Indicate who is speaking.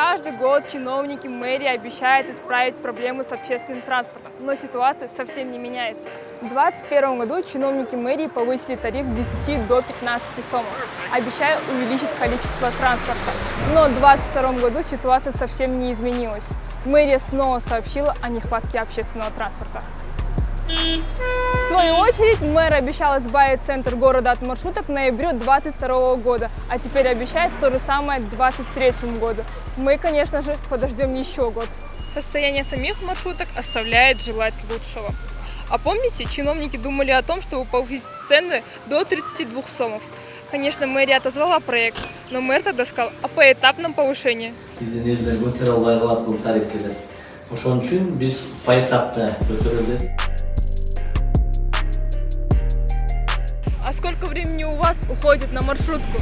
Speaker 1: Каждый год чиновники мэрии обещают исправить проблему с общественным транспортом, но ситуация совсем не меняется. В 2021 году чиновники мэрии повысили тариф с 10 до 15 сомов, обещая увеличить количество транспорта. Но в 2022 году ситуация совсем не изменилась. Мэрия снова сообщила о нехватке общественного транспорта. В свою очередь, мэр обещал избавить центр города от маршруток к ноябрю 2022 года, а теперь обещает то же самое к 2023 году. Мы, конечно же, подождем еще год. Состояние самих маршруток оставляет желать лучшего. А помните, чиновники думали о том, чтобы повысить цены до 32 сомов. Конечно, мэрия отозвала проект, но мэр тогда сказал о поэтапном повышении. А сколько времени у вас уходит на маршрутку?